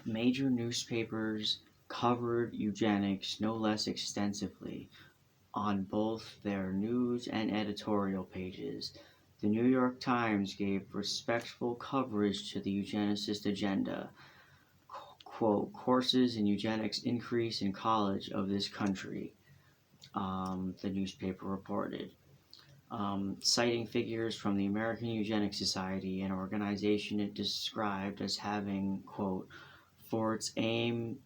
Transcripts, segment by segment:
Major newspapers covered eugenics no less extensively on both their news and editorial pages. The New York Times gave respectful coverage to the eugenicist agenda. Quote, courses in eugenics increase in college of this country, the newspaper reported. Citing figures from the American Eugenics Society, an organization it described as having, quote, for its aim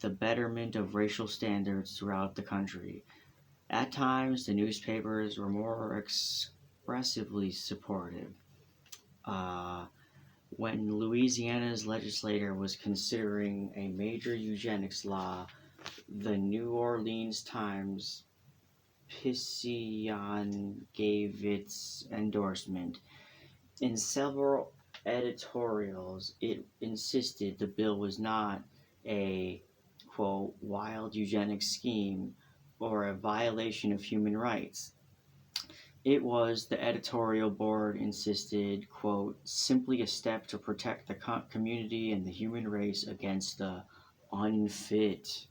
the betterment of racial standards throughout the country. At times, the newspapers were more expressively supportive. Uh, when Louisiana's legislature was considering a major eugenics law, the New Orleans Times Picayune gave its endorsement. In several editorials, it insisted the bill was not a, quote, wild eugenics scheme or a violation of human rights. It was, the editorial board insisted, quote, simply a step to protect the community and the human race against the unfit.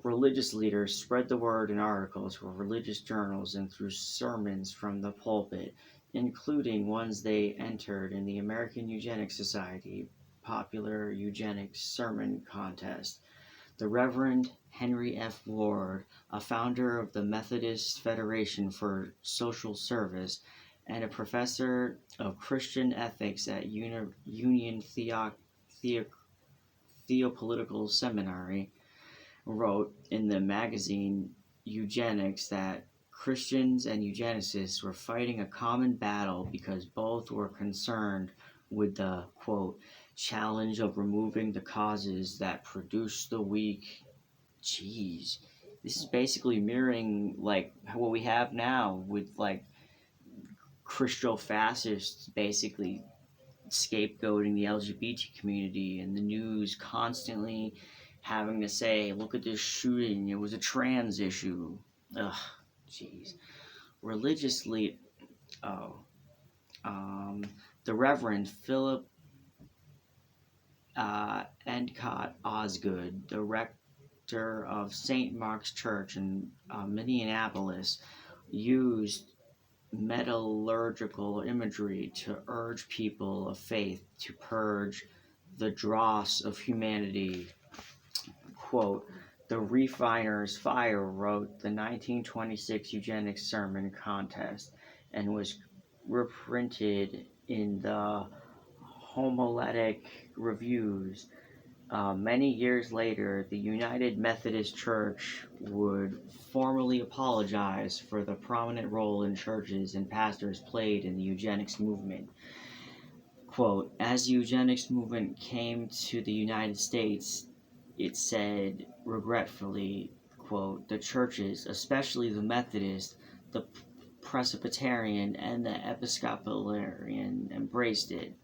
Religious leaders spread the word in articles for religious journals and through sermons from the pulpit, including ones they entered in the American Eugenics Society popular eugenics sermon contest. The Reverend Henry F. Ward, a founder of the Methodist Federation for Social Service and a professor of Christian ethics at Union Theopolitical Seminary, wrote in the magazine Eugenics that Christians and eugenicists were fighting a common battle because both were concerned with the, quote, challenge of removing the causes that produce the weak. Jeez. This is basically mirroring like what we have now with like Christo fascists basically scapegoating the LGBT community and the news constantly having to say, look at this shooting, it was a trans issue. Ugh, jeez. Religiously, oh, the Reverend Philip Endicott Osgood, the rector of St. Mark's Church in Minneapolis, used metallurgical imagery to urge people of faith to purge the dross of humanity. Quote, the Refiner's Fire wrote the 1926 eugenics sermon contest and was reprinted in the homiletic reviews. Many years later, the United Methodist Church would formally apologize for the prominent role in churches and pastors played in the eugenics movement. Quote, as the eugenics movement came to the United States, it said regretfully, quote, the churches, especially the Methodist, the Presbyterian, and the Episcopalian embraced it.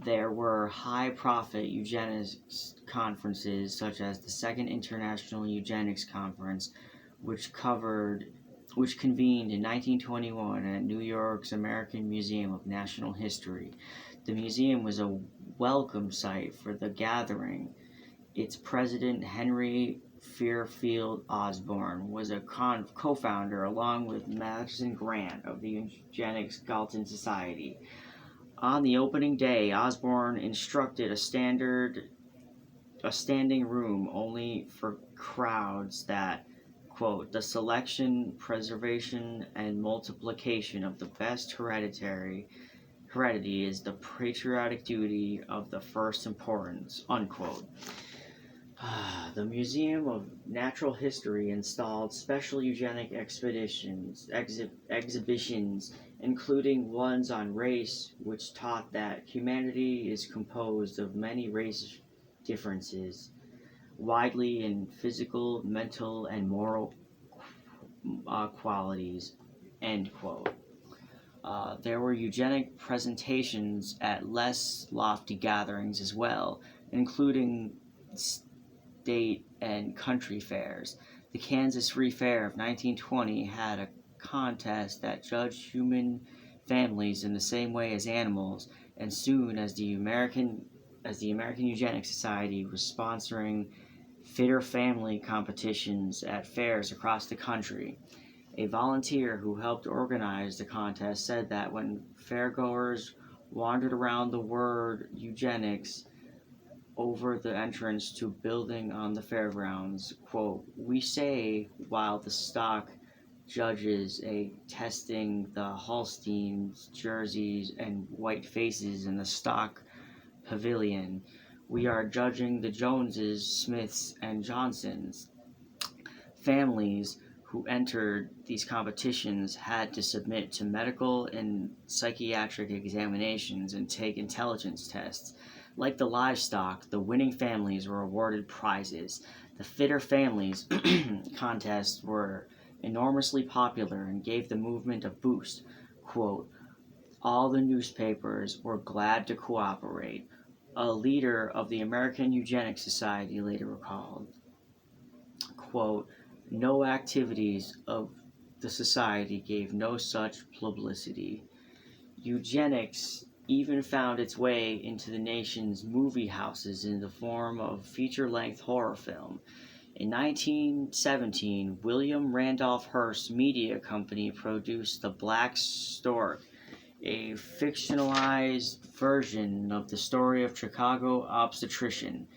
There were high-profit eugenics conferences such as the Second International Eugenics Conference, which convened in 1921 at New York's American Museum of National History. The museum was a welcome site for the gathering. Its president, Henry Fairfield Osborne, was a co-founder along with Madison Grant of the Eugenics Galton Society. On the opening day, Osborne instructed a standing room only for crowds that, quote, the selection, preservation, and multiplication of the best heredity is the patriotic duty of the first importance, unquote. The Museum of Natural History installed special eugenic exhibitions, including ones on race, which taught that humanity is composed of many race differences, widely in physical, mental, and moral qualities, end quote. There were eugenic presentations at less lofty gatherings as well, including state and country fairs. The Kansas Free Fair of 1920 had a contest that judged human families in the same way as animals, and soon as the American as the American Eugenics Society was sponsoring fitter family competitions at fairs across the country. A volunteer who helped organize the contest said that when fairgoers wandered around the word eugenics over the entrance to building on the fairgrounds, quote, "We say while the stock judges a testing the Holsteins, jerseys, and white faces in the stock pavilion, we are judging the Joneses, Smiths, and Johnsons." Families who entered these competitions had to submit to medical and psychiatric examinations and take intelligence tests. Like the livestock, the winning families were awarded prizes. The Fitter Families contests were enormously popular and gave the movement a boost. Quote, "All the newspapers were glad to cooperate." A leader of the American Eugenics Society later recalled, quote, "No activities of the society gave no such publicity." Eugenics even found its way into the nation's movie houses in the form of feature-length horror film. In 1917, William Randolph Hearst Media Company produced The Black Stork, a fictionalized version of the story of Chicago obstetrician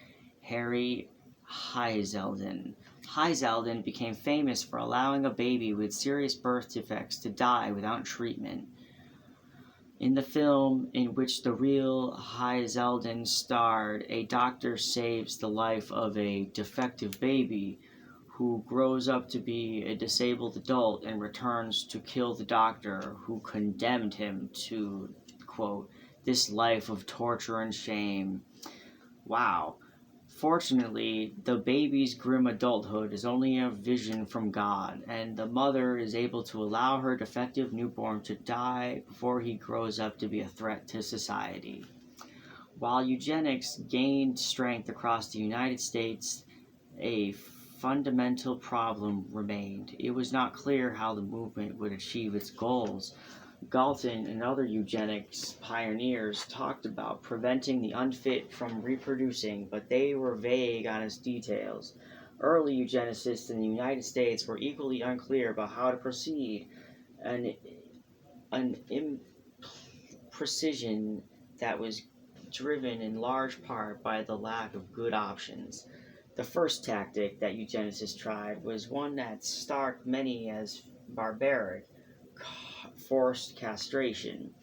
Harry Heiselden. Heiselden became famous for allowing a baby with serious birth defects to die without treatment. In the film, in which the real Heiselden starred, a doctor saves the life of a defective baby who grows up to be a disabled adult and returns to kill the doctor who condemned him to, quote, "this life of torture and shame." Wow. Fortunately, the baby's grim adulthood is only a vision from God, and the mother is able to allow her defective newborn to die before he grows up to be a threat to society. While eugenics gained strength across the United States, a fundamental problem remained. It was not clear how the movement would achieve its goals. Galton and other eugenics pioneers talked about preventing the unfit from reproducing, but they were vague on its details. Early eugenicists in the United States were equally unclear about how to proceed, an imprecision that was driven in large part by the lack of good options. The first tactic that eugenicists tried was one that struck many as barbaric: forced castration.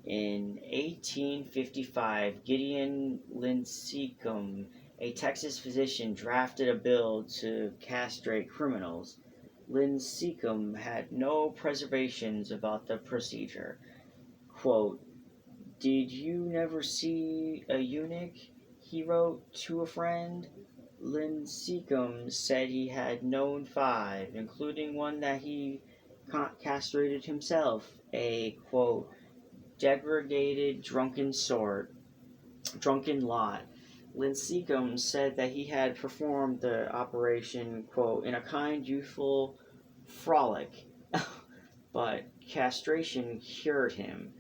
In 1855, Gideon Lincecum, a Texas physician, drafted a bill to castrate criminals. Lincecum had no preservations about the procedure. Quote, "Did you never see a eunuch?" he wrote to a friend. Lincecum said he had known 5, including one that he castrated himself, a, quote, "degraded drunken lot." Lincecum said that he had performed the operation, quote, "in a kind, youthful frolic," but castration cured him.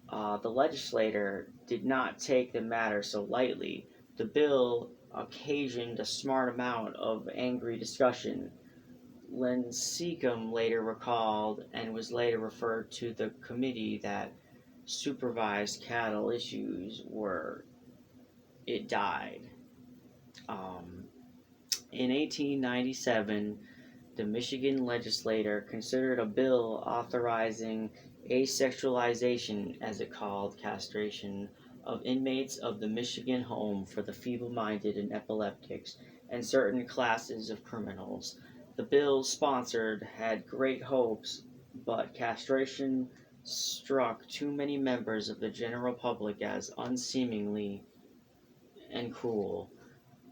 The legislature did not take the matter so lightly. The bill occasioned a smart amount of angry discussion. Lincecum later recalled, and was later referred to the committee that supervised cattle issues, where it died. In 1897, the Michigan legislature considered a bill authorizing asexualization, as it called castration, of inmates of the Michigan Home for the Feeble-Minded and Epileptics and certain classes of criminals. The bill sponsored had great hopes, but castration struck too many members of the general public as unseemly and cruel.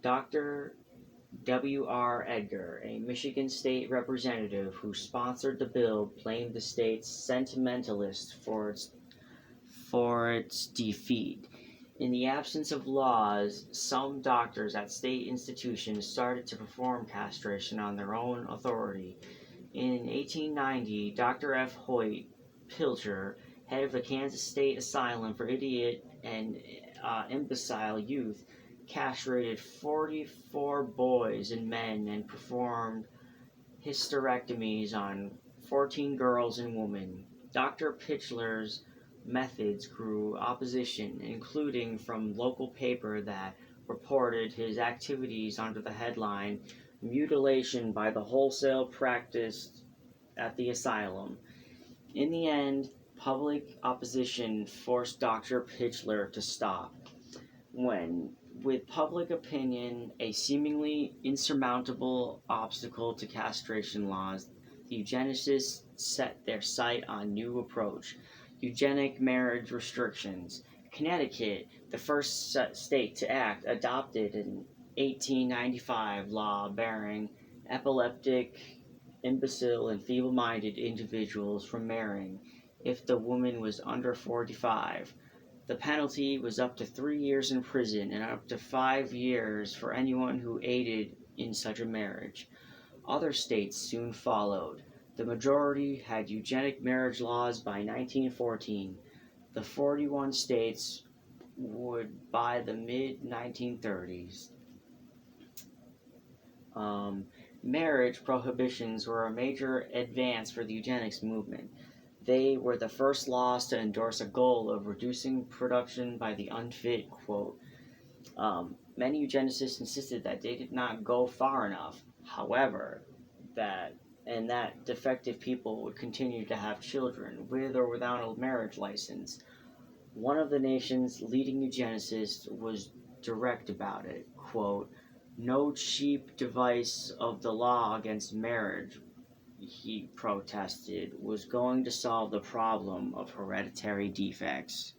Dr. W. R. Edgar, a Michigan state representative who sponsored the bill, blamed the state's sentimentalists for its defeat. In the absence of laws, some doctors at state institutions started to perform castration on their own authority. In 1890, Dr. F. Hoyt Pilcher, head of the Kansas State Asylum for Idiot and imbecile youth, castrated 44 boys and men, and performed hysterectomies on 14 girls and women. Dr. Pitchler's methods drew opposition, including from local paper that reported his activities under the headline "Mutilation by the Wholesale Practiced at the Asylum." In the end, public opposition forced Dr. Pitchler to stop. When, with public opinion a seemingly insurmountable obstacle to castration laws, the eugenicists set their sight on new approach: eugenic marriage restrictions. Connecticut, the first state to act, adopted an 1895 law barring epileptic, imbecile, and feeble-minded individuals from marrying if the woman was under 45. The penalty was up to 3 years in prison and up to 5 years for anyone who aided in such a marriage. Other states soon followed. The majority had eugenic marriage laws by 1914. The 41 states would by the mid 1930s. Marriage prohibitions were a major advance for the eugenics movement. They were the first laws to endorse a goal of reducing production by the unfit. Quote, many eugenicists insisted that they did not go far enough, however, that defective people would continue to have children, with or without a marriage license. One of the nation's leading eugenicists was direct about it. Quote, "No cheap device of the law against marriage," he protested, "was going to solve the problem of hereditary defects."